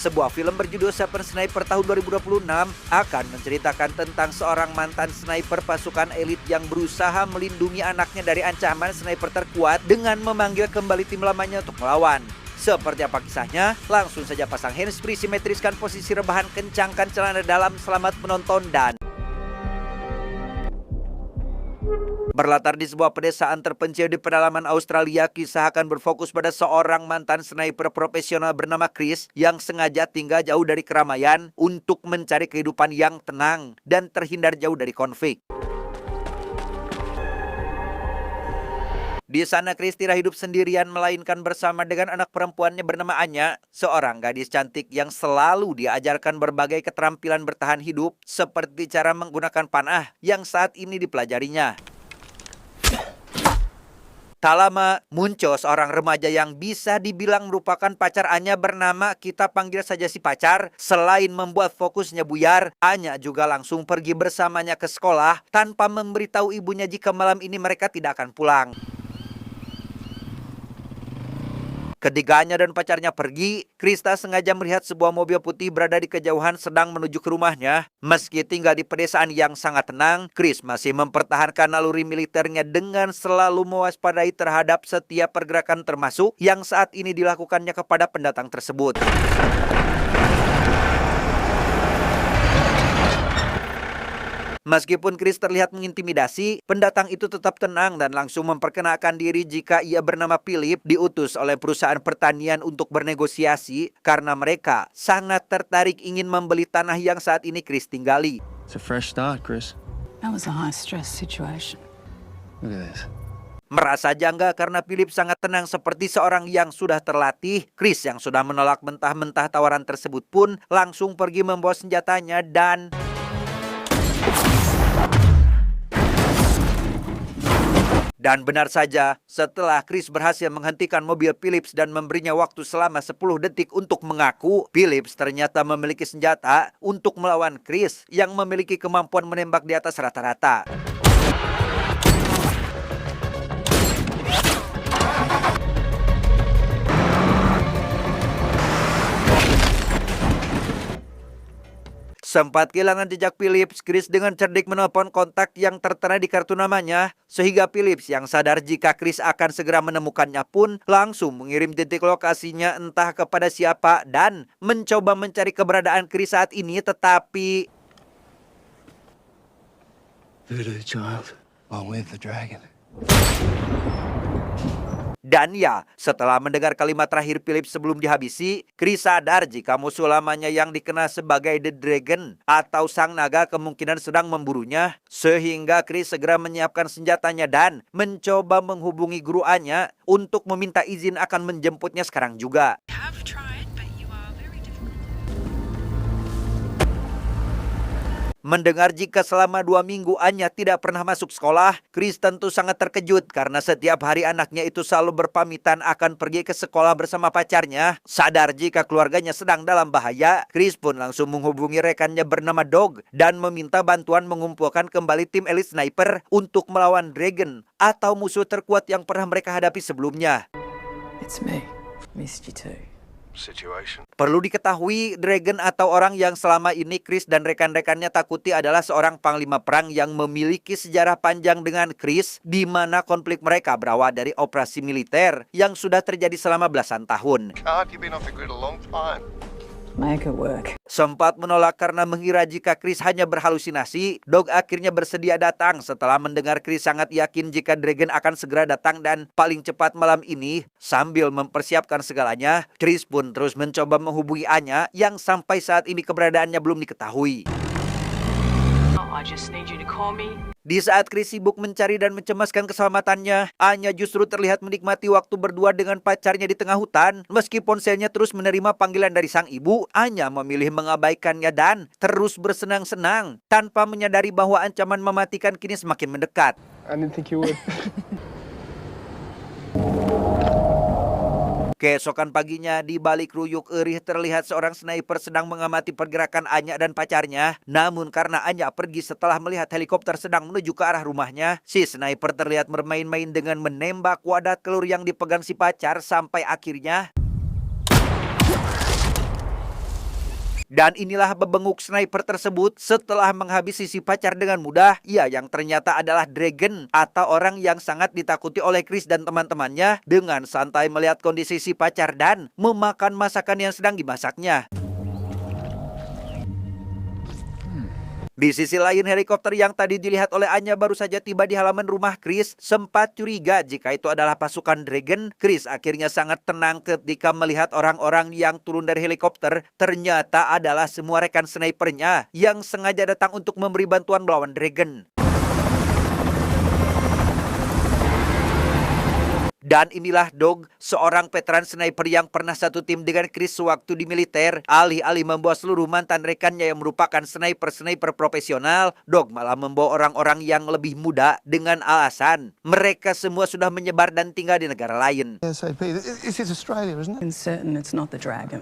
Sebuah film berjudul Seven Sniper tahun 2026 akan menceritakan tentang seorang mantan sniper pasukan elit yang berusaha melindungi anaknya dari ancaman sniper terkuat dengan memanggil kembali tim lamanya untuk melawan. Seperti apa kisahnya? Langsung saja pasang handsfree, simetriskan posisi rebahan, kencangkan celana dalam, selamat menonton dan... Berlatar di sebuah pedesaan terpencil di pedalaman Australia, kisah akan berfokus pada seorang mantan sniper profesional bernama Chris yang sengaja tinggal jauh dari keramaian untuk mencari kehidupan yang tenang dan terhindar jauh dari konflik. Di sana Chris tidak hidup sendirian melainkan bersama dengan anak perempuannya bernama Anya, seorang gadis cantik yang selalu diajarkan berbagai keterampilan bertahan hidup seperti cara menggunakan panah yang saat ini dipelajarinya. Tak lama, muncul seorang remaja yang bisa dibilang merupakan pacar Anya bernama, kita panggil saja si pacar. Selain membuat fokusnya buyar, Anya juga langsung pergi bersamanya ke sekolah tanpa memberitahu ibunya jika malam ini mereka tidak akan pulang. Ketiganya dan pacarnya pergi, Krista sengaja melihat sebuah mobil putih berada di kejauhan sedang menuju ke rumahnya. Meski tinggal di pedesaan yang sangat tenang, Chris masih mempertahankan naluri militernya dengan selalu mewaspadai terhadap setiap pergerakan termasuk yang saat ini dilakukannya kepada pendatang tersebut. Meskipun Chris terlihat mengintimidasi, pendatang itu tetap tenang dan langsung memperkenalkan diri jika ia bernama Philip, diutus oleh perusahaan pertanian untuk bernegosiasi karena mereka sangat tertarik ingin membeli tanah yang saat ini Chris tinggali. It's a fresh start, Chris. That was a high-stress situation. Look at this. Merasa jangga karena Philip sangat tenang seperti seorang yang sudah terlatih, Chris yang sudah menolak mentah-mentah tawaran tersebut pun langsung pergi membawa senjatanya dan... Dan benar saja, setelah Chris berhasil menghentikan mobil Phillips dan memberinya waktu selama 10 detik untuk mengaku, Phillips ternyata memiliki senjata untuk melawan Chris yang memiliki kemampuan menembak di atas rata-rata. Sempat kehilangan jejak Phillips, Chris dengan cerdik menelpon kontak yang tertera di kartu namanya, sehingga Phillips yang sadar jika Chris akan segera menemukannya pun langsung mengirim titik lokasinya entah kepada siapa dan mencoba mencari keberadaan Chris saat ini, tetapi... Voodoo child. Long live the dragon. Dan ya, setelah mendengar kalimat terakhir Philip sebelum dihabisi, Chris sadar jika musuh lamanya yang dikenal sebagai The Dragon atau Sang Naga kemungkinan sedang memburunya, sehingga Chris segera menyiapkan senjatanya dan mencoba menghubungi guru Anya untuk meminta izin akan menjemputnya sekarang juga. Mendengar jika selama 2 minggu Anya tidak pernah masuk sekolah, Chris tentu sangat terkejut karena setiap hari anaknya itu selalu berpamitan akan pergi ke sekolah bersama pacarnya. Sadar jika keluarganya sedang dalam bahaya, Chris pun langsung menghubungi rekannya bernama Dog dan meminta bantuan mengumpulkan kembali tim elit sniper untuk melawan Dragon atau musuh terkuat yang pernah mereka hadapi sebelumnya. It's me. Missed you too. Situation. Perlu diketahui, Dragon atau orang yang selama ini Chris dan rekan-rekannya takuti adalah seorang panglima perang yang memiliki sejarah panjang dengan Chris, di mana konflik mereka berawal dari operasi militer yang sudah terjadi selama belasan tahun. Can't you been off the grid a long time? Make it work. Sempat menolak karena mengira jika Chris hanya berhalusinasi, Dog akhirnya bersedia datang setelah mendengar Chris sangat yakin jika Dragon akan segera datang dan paling cepat malam ini. Sambil mempersiapkan segalanya, Chris pun terus mencoba menghubungi Anya yang sampai saat ini keberadaannya belum diketahui. I just need you to call me. Di saat Chris sibuk mencari dan mencemaskan keselamatannya, Anya justru terlihat menikmati waktu berdua dengan pacarnya di tengah hutan. Meski ponselnya terus menerima panggilan dari sang ibu, Anya memilih mengabaikannya dan terus bersenang-senang tanpa menyadari bahwa ancaman mematikan kini semakin mendekat. I didn't think you would. Keesokan paginya, di balik ruyuk Erih terlihat seorang sniper sedang mengamati pergerakan Anya dan pacarnya. Namun karena Anya pergi setelah melihat helikopter sedang menuju ke arah rumahnya, si sniper terlihat bermain-main dengan menembak wadah telur yang dipegang si pacar sampai akhirnya Dan inilah bebenguk sniper tersebut setelah menghabisi si pacar dengan mudah. Ia yang ternyata adalah Dragon atau orang yang sangat ditakuti oleh Chris dan teman-temannya, dengan santai melihat kondisi si pacar dan memakan masakan yang sedang dimasaknya. Di sisi lain, helikopter yang tadi dilihat oleh Anya baru saja tiba di halaman rumah Chris. Sempat curiga jika itu adalah pasukan Dragon. Chris akhirnya sangat tenang ketika melihat orang-orang yang turun dari helikopter ternyata adalah semua rekan snipernya yang sengaja datang untuk memberi bantuan melawan Dragon. Dan inilah Dog, seorang veteran sniper yang pernah satu tim dengan Chris sewaktu di militer. Alih-alih membawa seluruh mantan rekannya yang merupakan sniper-sniper profesional, Dog malah membawa orang-orang yang lebih muda dengan alasan mereka semua sudah menyebar dan tinggal di negara lain. ASAP. This is Australia, isn't it? I'm certain it's not the dragon.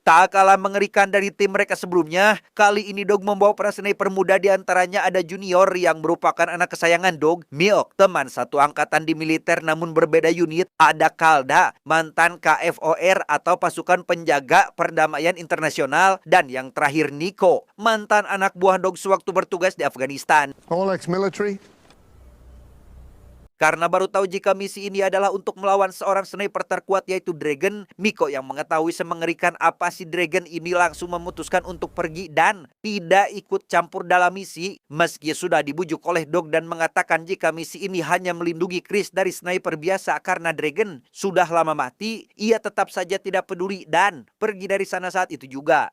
Tak kalah mengerikan dari tim mereka sebelumnya, kali ini Dog membawa para sniper muda, di antaranya ada Junior yang merupakan anak kesayangan Dog, Milk, teman satu angkatan di militer namun berbeda unit, ada Kalda, mantan KFOR atau pasukan penjaga perdamaian internasional, dan yang terakhir Nico, mantan anak buah Dog sewaktu bertugas di Afghanistan. All ex-military. Karena baru tahu jika misi ini adalah untuk melawan seorang sniper terkuat yaitu Dragon, Miko yang mengetahui semengerikan apa si Dragon ini langsung memutuskan untuk pergi dan tidak ikut campur dalam misi. Meski sudah dibujuk oleh Dog dan mengatakan jika misi ini hanya melindungi Chris dari sniper biasa karena Dragon sudah lama mati, ia tetap saja tidak peduli dan pergi dari sana saat itu juga.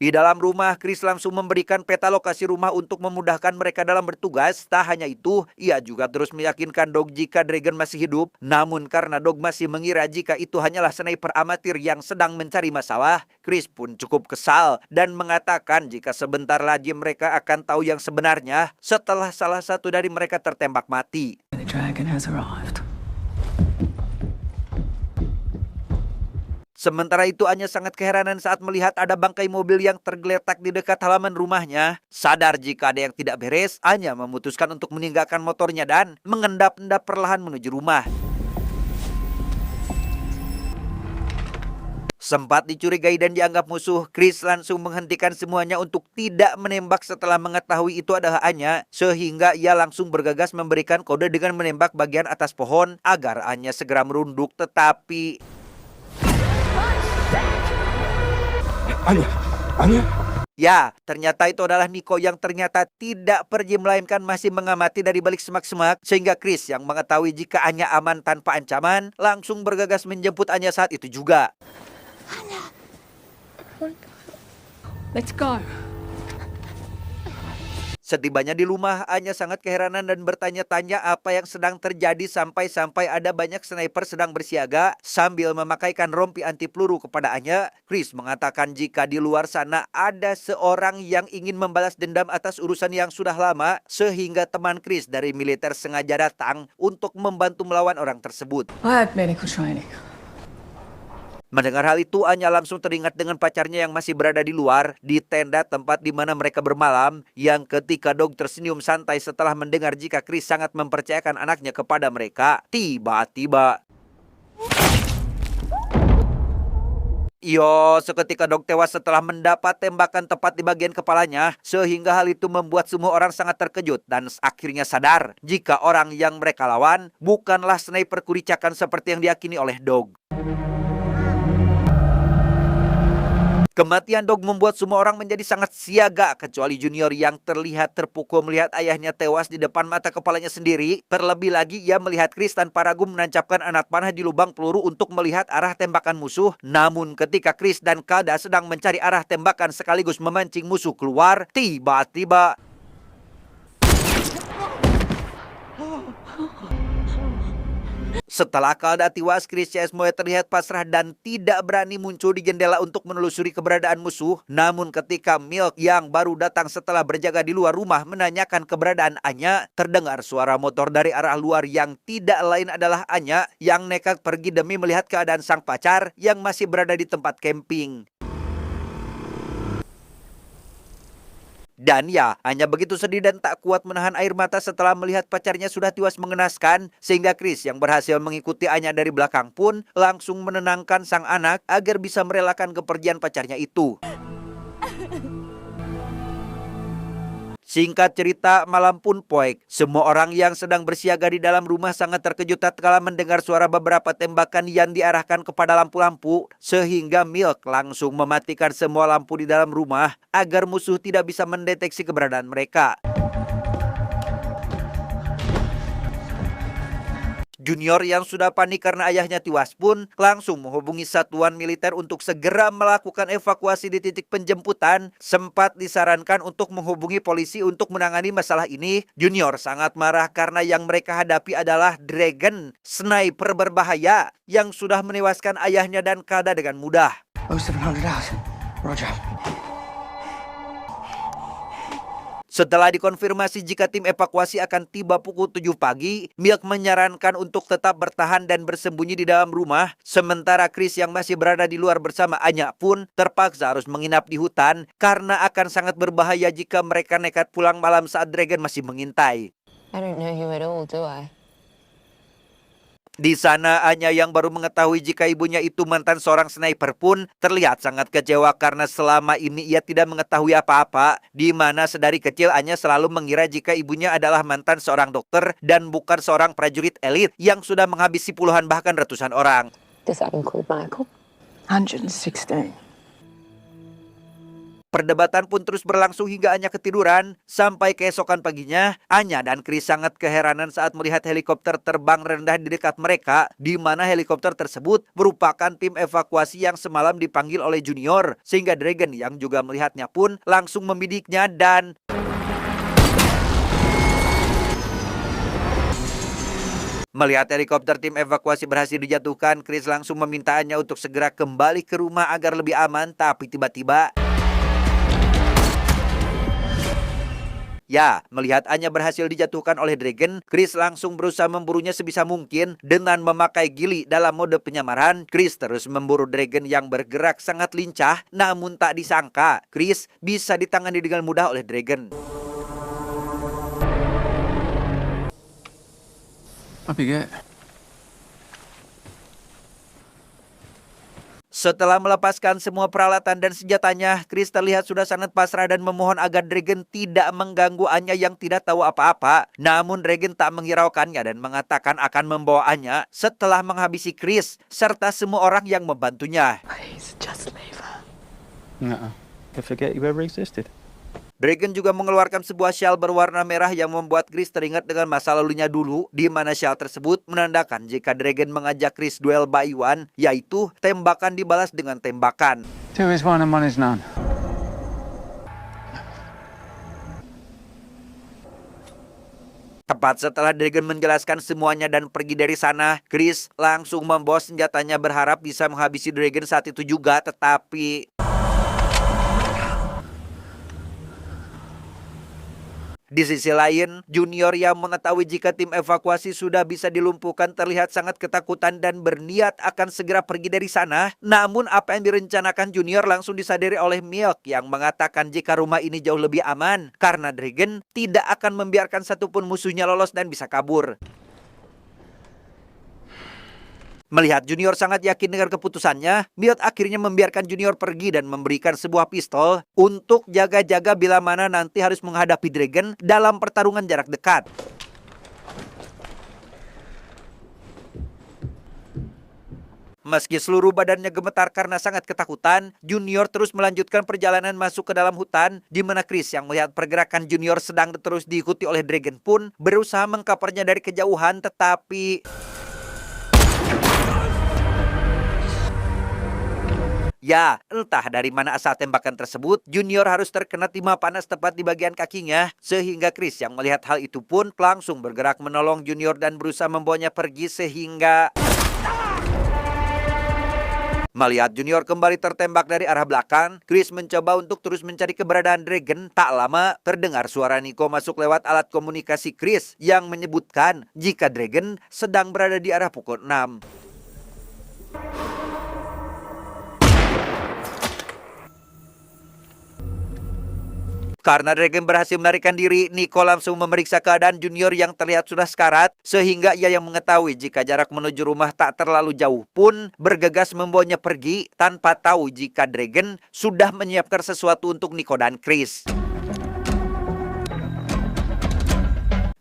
Di dalam rumah, Chris langsung memberikan peta lokasi rumah untuk memudahkan mereka dalam bertugas. Tak hanya itu, ia juga terus meyakinkan Dog jika Dragon masih hidup. Namun karena Dog masih mengira jika itu hanyalah sniper amatir yang sedang mencari masalah, Chris pun cukup kesal dan mengatakan jika sebentar lagi mereka akan tahu yang sebenarnya setelah salah satu dari mereka tertembak mati. The dragon has arrived. Sementara itu Anya sangat keheranan saat melihat ada bangkai mobil yang tergeletak di dekat halaman rumahnya. Sadar jika ada yang tidak beres, Anya memutuskan untuk meninggalkan motornya dan mengendap-endap perlahan menuju rumah. Sempat dicurigai dan dianggap musuh, Chris langsung menghentikan semuanya untuk tidak menembak setelah mengetahui itu adalah Anya, sehingga ia langsung bergegas memberikan kode dengan menembak bagian atas pohon agar Anya segera merunduk, tetapi Anya. ya, ternyata itu adalah Nico yang ternyata tidak pergi melainkan masih mengamati dari balik semak-semak, sehingga Chris yang mengetahui jika Anya aman tanpa ancaman langsung bergegas menjemput Anya saat itu juga. Let's go. Setibanya di rumah, Anya sangat keheranan dan bertanya-tanya apa yang sedang terjadi sampai-sampai ada banyak sniper sedang bersiaga sambil memakaikan rompi anti peluru kepada Anya. Chris mengatakan jika di luar sana ada seorang yang ingin membalas dendam atas urusan yang sudah lama, sehingga teman Chris dari militer sengaja datang untuk membantu melawan orang tersebut. I have medical training. Mendengar hal itu, Anya langsung teringat dengan pacarnya yang masih berada di luar, di tenda tempat di mana mereka bermalam, yang ketika Dog tersenyum santai setelah mendengar jika Chris sangat mempercayakan anaknya kepada mereka. Tiba-tiba, seketika Dog tewas setelah mendapat tembakan tepat di bagian kepalanya, sehingga hal itu membuat semua orang sangat terkejut dan akhirnya sadar jika orang yang mereka lawan bukanlah sniper kuricakan seperti yang diyakini oleh Dog. Kematian Dog membuat semua orang menjadi sangat siaga, kecuali Junior yang terlihat terpukul melihat ayahnya tewas di depan mata kepalanya sendiri. Terlebih lagi ia melihat Chris tanpa ragu menancapkan anak panah di lubang peluru untuk melihat arah tembakan musuh. Namun ketika Chris dan Kalda sedang mencari arah tembakan sekaligus memancing musuh keluar, tiba-tiba setelah Kalda tewas, Chris CS mulai terlihat pasrah dan tidak berani muncul di jendela untuk menelusuri keberadaan musuh. Namun ketika Milk yang baru datang setelah berjaga di luar rumah menanyakan keberadaan Anya, terdengar suara motor dari arah luar yang tidak lain adalah Anya yang nekat pergi demi melihat keadaan sang pacar yang masih berada di tempat camping. Dan ya, hanya begitu sedih dan tak kuat menahan air mata setelah melihat pacarnya sudah tewas mengenaskan, sehingga Chris yang berhasil mengikuti Anya dari belakang pun langsung menenangkan sang anak agar bisa merelakan kepergian pacarnya itu. Singkat cerita, malam pun poek. Semua orang yang sedang bersiaga di dalam rumah sangat terkejut tatkala mendengar suara beberapa tembakan yang diarahkan kepada lampu-lampu, sehingga Milk langsung mematikan semua lampu di dalam rumah agar musuh tidak bisa mendeteksi keberadaan mereka. Junior yang sudah panik karena ayahnya tewas pun langsung menghubungi satuan militer untuk segera melakukan evakuasi di titik penjemputan. Sempat disarankan untuk menghubungi polisi untuk menangani masalah ini. Junior sangat marah karena yang mereka hadapi adalah Dragon, sniper berbahaya yang sudah menewaskan ayahnya dan Kada dengan mudah. Oh, 700 hours. Roger. Setelah dikonfirmasi jika tim evakuasi akan tiba pukul 7 pagi, Milk menyarankan untuk tetap bertahan dan bersembunyi di dalam rumah. Sementara Chris yang masih berada di luar bersama Anya pun terpaksa harus menginap di hutan karena akan sangat berbahaya jika mereka nekat pulang malam saat Dragon masih mengintai. I don't know you at all, do I? Di sana Anya yang baru mengetahui jika ibunya itu mantan seorang sniper pun terlihat sangat kecewa karena selama ini ia tidak mengetahui apa-apa, di mana sedari kecil Anya selalu mengira jika ibunya adalah mantan seorang dokter dan bukan seorang prajurit elit yang sudah menghabisi puluhan bahkan ratusan orang. Does that include Michael? 116. Perdebatan pun terus berlangsung hingga Anya ketiduran. Sampai keesokan paginya, Anya dan Chris sangat keheranan saat melihat helikopter terbang rendah di dekat mereka, di mana helikopter tersebut merupakan tim evakuasi yang semalam dipanggil oleh Junior, sehingga Dragon yang juga melihatnya pun langsung membidiknya dan melihat helikopter tim evakuasi berhasil dijatuhkan. Chris langsung meminta Anya untuk segera kembali ke rumah agar lebih aman, tapi tiba-tiba melihat Anya berhasil dijatuhkan oleh Dragon, Chris langsung berusaha memburunya sebisa mungkin dengan memakai gili dalam mode penyamaran. Chris terus memburu Dragon yang bergerak sangat lincah, namun tak disangka Chris bisa ditangani dengan mudah oleh Dragon. Up you get. Setelah melepaskan semua peralatan dan senjatanya, Chris terlihat sudah sangat pasrah dan memohon agar Dragon tidak mengganggu Anya yang tidak tahu apa-apa. Namun Dragon tak menghiraukannya dan mengatakan akan membawa Anya setelah menghabisi Chris serta semua orang yang membantunya. Please, just leave her. Nuh-uh. I forget you ever existed. Dragon juga mengeluarkan sebuah syal berwarna merah yang membuat Chris teringat dengan masa lalunya dulu, di mana syal tersebut menandakan jika Dragon mengajak Chris duel by one, yaitu tembakan dibalas dengan tembakan. 2 is 1 and 1 is none. Tepat setelah Dragon menjelaskan semuanya dan pergi dari sana, Chris langsung membawa senjatanya berharap bisa menghabisi Dragon saat itu juga, tetapi di sisi lain, Junior yang mengetahui jika tim evakuasi sudah bisa dilumpuhkan terlihat sangat ketakutan dan berniat akan segera pergi dari sana. Namun apa yang direncanakan Junior langsung disadari oleh Milk yang mengatakan jika rumah ini jauh lebih aman karena Dragon tidak akan membiarkan satupun musuhnya lolos dan bisa kabur. Melihat Junior sangat yakin dengan keputusannya, Milk akhirnya membiarkan Junior pergi dan memberikan sebuah pistol untuk jaga-jaga bila mana nanti harus menghadapi Dragon dalam pertarungan jarak dekat. Meski seluruh badannya gemetar karena sangat ketakutan, Junior terus melanjutkan perjalanan masuk ke dalam hutan, di mana Chris yang melihat pergerakan Junior sedang terus diikuti oleh Dragon pun berusaha mengkapernya dari kejauhan, tetapi entah dari mana asal tembakan tersebut, Junior harus terkena timah panas tepat di bagian kakinya, sehingga Chris yang melihat hal itu pun langsung bergerak menolong Junior dan berusaha membawanya pergi sehingga melihat Junior kembali tertembak dari arah belakang, Chris mencoba untuk terus mencari keberadaan Dragon. Tak lama, terdengar suara Nico masuk lewat alat komunikasi Chris yang menyebutkan jika Dragon sedang berada di arah pukul 6. Karena Dragon berhasil melarikan diri, Nico langsung memeriksa keadaan Junior yang terlihat sudah sekarat, sehingga ia yang mengetahui jika jarak menuju rumah tak terlalu jauh pun bergegas membawanya pergi tanpa tahu jika Dragon sudah menyiapkan sesuatu untuk Nico dan Chris.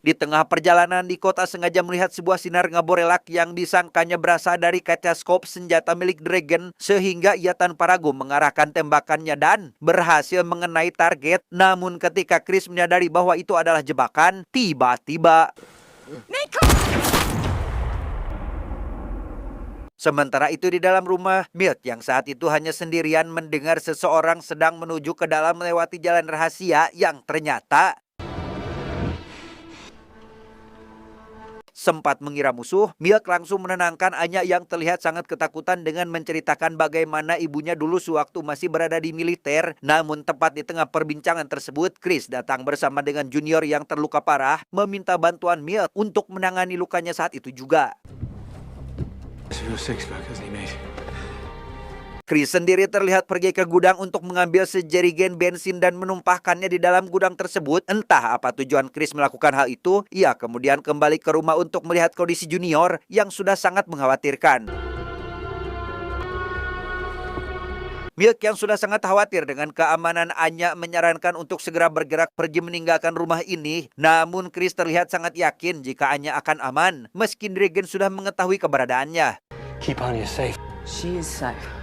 Di tengah perjalanan, Nico tak sengaja melihat sebuah sinar ngaborelak yang disangkanya berasal dari kaca skop senjata milik Dragon, sehingga ia tanpa ragu mengarahkan tembakannya dan berhasil mengenai target. Namun ketika Chris menyadari bahwa itu adalah jebakan, tiba-tiba sementara itu di dalam rumah, Milk yang saat itu hanya sendirian mendengar seseorang sedang menuju ke dalam melewati jalan rahasia yang ternyata sempat mengira musuh. Milk langsung menenangkan Anya yang terlihat sangat ketakutan dengan menceritakan bagaimana ibunya dulu sewaktu masih berada di militer. Namun tepat di tengah perbincangan tersebut, Chris datang bersama dengan Junior yang terluka parah, meminta bantuan Milk untuk menangani lukanya saat itu juga. Chris sendiri terlihat pergi ke gudang untuk mengambil sejerigen bensin dan menumpahkannya di dalam gudang tersebut. Entah apa tujuan Chris melakukan hal itu, ia kemudian kembali ke rumah untuk melihat kondisi Junior yang sudah sangat mengkhawatirkan. Milk yang sudah sangat khawatir dengan keamanan Anya menyarankan untuk segera bergerak pergi meninggalkan rumah ini. Namun Chris terlihat sangat yakin jika Anya akan aman, meski Dragon sudah mengetahui keberadaannya. Keep Anya safe. She is safe.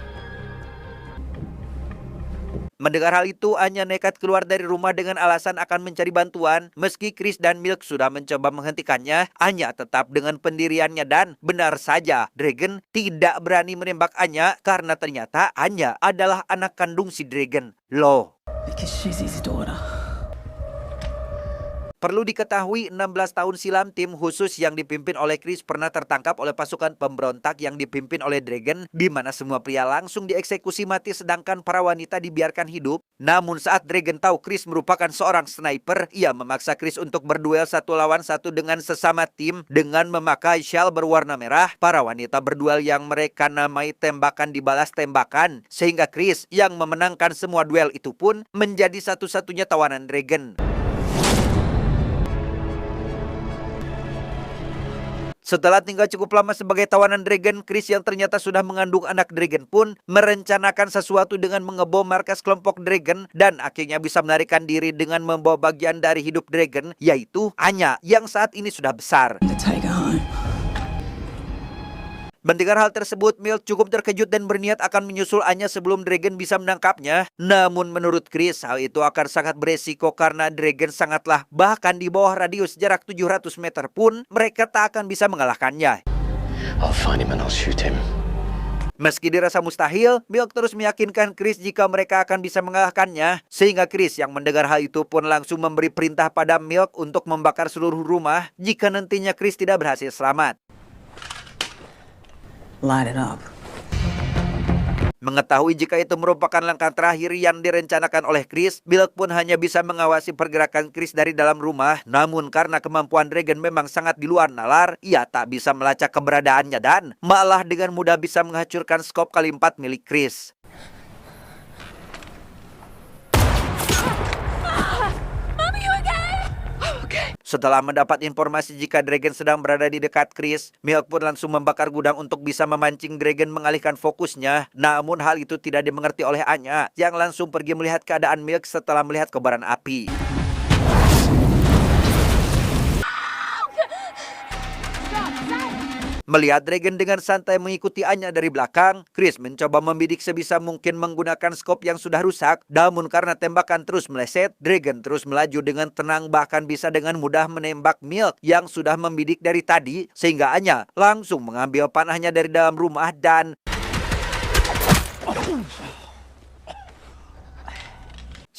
Mendengar hal itu, Anya nekat keluar dari rumah dengan alasan akan mencari bantuan. Meski Chris dan Milk sudah mencoba menghentikannya, Anya tetap dengan pendiriannya dan benar saja, Dragon tidak berani menembak Anya karena ternyata Anya adalah anak kandung si Dragon. Loh. Because she's his daughter. Perlu diketahui 16 tahun silam tim khusus yang dipimpin oleh Chris pernah tertangkap oleh pasukan pemberontak yang dipimpin oleh Dragon, di mana semua pria langsung dieksekusi mati sedangkan para wanita dibiarkan hidup. Namun saat Dragon tahu Chris merupakan seorang sniper, ia memaksa Chris untuk berduel 1 lawan 1 dengan sesama tim dengan memakai shell berwarna merah. Para wanita berduel yang mereka namai tembakan dibalas tembakan, sehingga Chris yang memenangkan semua duel itu pun menjadi satu-satunya tawanan Dragon. Setelah tinggal cukup lama sebagai tawanan Dragon, Chris yang ternyata sudah mengandung anak Dragon pun merencanakan sesuatu dengan mengebom markas kelompok Dragon dan akhirnya bisa melarikan diri dengan membawa bagian dari hidup Dragon, yaitu Anya yang saat ini sudah besar. To take her home. Mendengar hal tersebut, Milk cukup terkejut dan berniat akan menyusul Anya sebelum Dragon bisa menangkapnya. Namun menurut Chris, hal itu akan sangat beresiko karena Dragon sangatlah, bahkan di bawah radius jarak 700 meter pun mereka tak akan bisa mengalahkannya. I'll find him and I'll shoot him. Meski dirasa mustahil, Milk terus meyakinkan Chris jika mereka akan bisa mengalahkannya. Sehingga Chris yang mendengar hal itu pun langsung memberi perintah pada Milk untuk membakar seluruh rumah jika nantinya Chris tidak berhasil selamat. Light it up. Mengetahui jika itu merupakan langkah terakhir yang direncanakan oleh Chris, Milk pun hanya bisa mengawasi pergerakan Chris dari dalam rumah. Namun karena kemampuan Dragon memang sangat di luar nalar, ia tak bisa melacak keberadaannya dan malah dengan mudah bisa menghancurkan skop kali 4 milik Chris. Setelah mendapat informasi jika Dragon sedang berada di dekat Chris, Milk pun langsung membakar gudang untuk bisa memancing Dragon mengalihkan fokusnya. Namun hal itu tidak dimengerti oleh Anya yang langsung pergi melihat keadaan Milk setelah melihat kobaran api. Melihat Dragon dengan santai mengikuti Anya dari belakang, Chris mencoba membidik sebisa mungkin menggunakan skop yang sudah rusak. Namun karena tembakan terus meleset, Dragon terus melaju dengan tenang bahkan bisa dengan mudah menembak Milk yang sudah membidik dari tadi. Sehingga Anya langsung mengambil panahnya dari dalam rumah dan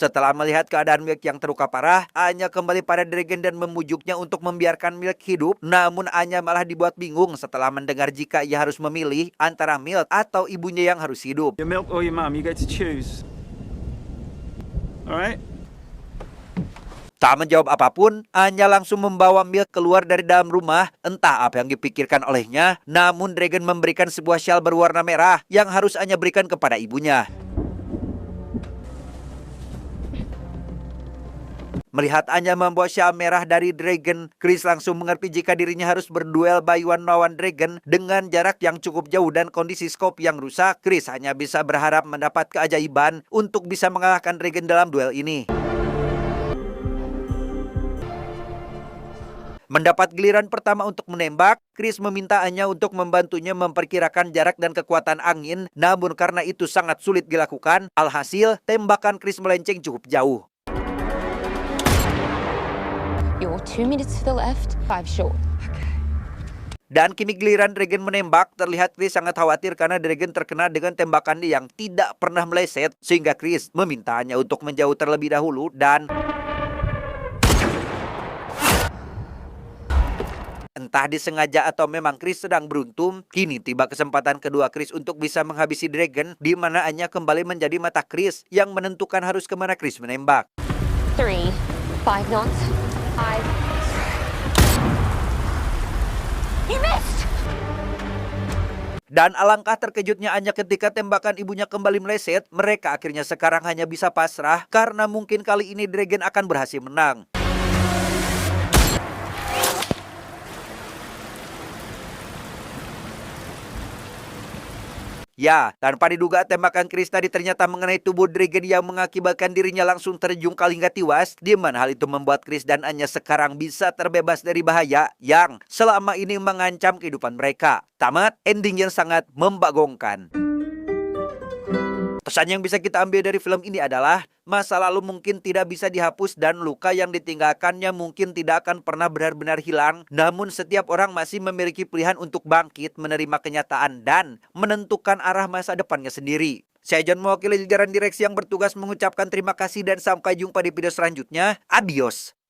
setelah melihat keadaan Milk yang terluka parah, Anya kembali pada Dragon dan membujuknya untuk membiarkan Milk hidup. Namun Anya malah dibuat bingung setelah mendengar jika ia harus memilih antara Milk atau ibunya yang harus hidup. Your milk or your mum, you get to choose. Alright? Tak menjawab apapun, Anya langsung membawa Milk keluar dari dalam rumah. Entah apa yang dipikirkan olehnya, namun Dragon memberikan sebuah shawl berwarna merah yang harus Anya berikan kepada ibunya. Melihat Anya membawa syal merah dari Dragon, Chris langsung mengerti jika dirinya harus berduel by one lawan Dragon dengan jarak yang cukup jauh dan kondisi scope yang rusak. Chris hanya bisa berharap mendapat keajaiban untuk bisa mengalahkan Dragon dalam duel ini. Mendapat giliran pertama untuk menembak, Chris meminta Anya untuk membantunya memperkirakan jarak dan kekuatan angin, namun karena itu sangat sulit dilakukan, alhasil tembakan Chris melenceng cukup jauh. You're 2 minutes to the left, 5 short. Dan kini giliran Dragon menembak, terlihat Chris sangat khawatir karena Dragon terkena dengan tembakan yang tidak pernah meleset, sehingga Chris memintanya untuk menjauh terlebih dahulu dan entah disengaja atau memang Chris sedang beruntung, kini tiba kesempatan kedua Chris untuk bisa menghabisi Dragon, di mana Anya kembali menjadi mata Chris yang menentukan harus kemana Chris menembak. 3, 5 knots, 5. You missed! Dan alangkah terkejutnya Anya ketika tembakan ibunya kembali meleset, mereka akhirnya sekarang hanya bisa pasrah karena mungkin kali ini Dragon akan berhasil menang. Ya, tanpa diduga tembakan Chris tadi ternyata mengenai tubuh Dragon yang mengakibatkan dirinya langsung terjungkal hingga tewas, di mana hal itu membuat Chris dan Anya sekarang bisa terbebas dari bahaya yang selama ini mengancam kehidupan mereka. Tamat, ending yang sangat membagongkan. Pesan yang bisa kita ambil dari film ini adalah masa lalu mungkin tidak bisa dihapus dan luka yang ditinggalkannya mungkin tidak akan pernah benar-benar hilang. Namun setiap orang masih memiliki pilihan untuk bangkit, menerima kenyataan dan menentukan arah masa depannya sendiri. Saya John mewakili jajaran direksi yang bertugas mengucapkan terima kasih dan sampai jumpa di video selanjutnya. Adios.